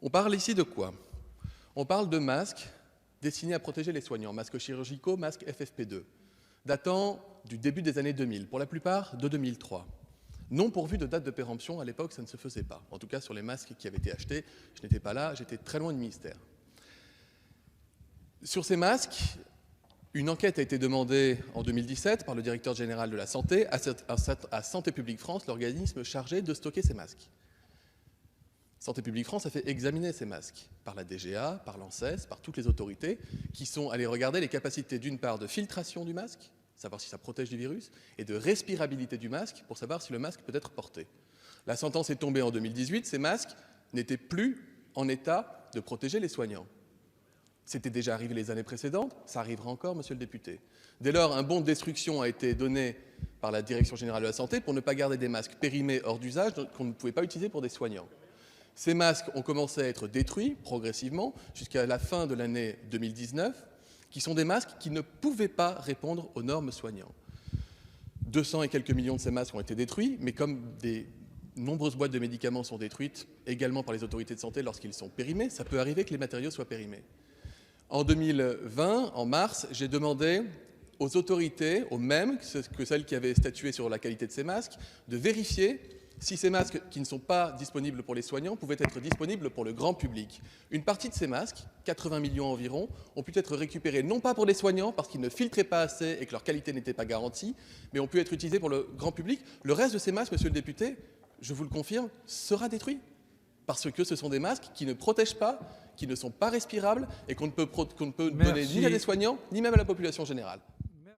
On parle ici de quoi? On parle de masques destinés à protéger les soignants, masques chirurgicaux, masques FFP2, datant du début des années 2000, pour la plupart de 2003. Non pourvu de date de péremption, à l'époque ça ne se faisait pas. En tout cas sur les masques qui avaient été achetés, je n'étais pas là, j'étais très loin du ministère. Sur ces masques, une enquête a été demandée en 2017 par le directeur général de la Santé à Santé publique France, l'organisme chargé de stocker ces masques. Santé publique France a fait examiner ces masques par la DGA, par l'ANSES, par toutes les autorités qui sont allées regarder les capacités d'une part de filtration du masque, savoir si ça protège du virus, et de respirabilité du masque pour savoir si le masque peut être porté. La sentence est tombée en 2018, ces masques n'étaient plus en état de protéger les soignants. C'était déjà arrivé les années précédentes, ça arrivera encore, monsieur le député. Dès lors, un bon de destruction a été donné par la Direction générale de la Santé pour ne pas garder des masques périmés hors d'usage qu'on ne pouvait pas utiliser pour des soignants. Ces masques ont commencé à être détruits progressivement jusqu'à la fin de l'année 2019, qui sont des masques qui ne pouvaient pas répondre aux normes soignantes. 200 et quelques millions de ces masques ont été détruits, mais comme des nombreuses boîtes de médicaments sont détruites également par les autorités de santé lorsqu'ils sont périmés, ça peut arriver que les matériaux soient périmés. En 2020, en mars, j'ai demandé aux autorités, aux mêmes que celles qui avaient statué sur la qualité de ces masques, de vérifier si ces masques qui ne sont pas disponibles pour les soignants pouvaient être disponibles pour le grand public. Une partie de ces masques, 80 millions environ, ont pu être récupérés non pas pour les soignants parce qu'ils ne filtraient pas assez et que leur qualité n'était pas garantie, mais ont pu être utilisés pour le grand public. Le reste de ces masques, monsieur le député, je vous le confirme, sera détruit. Parce que ce sont des masques qui ne protègent pas, qui ne sont pas respirables et qu'on ne peut donner ni à des soignants, ni même à la population générale.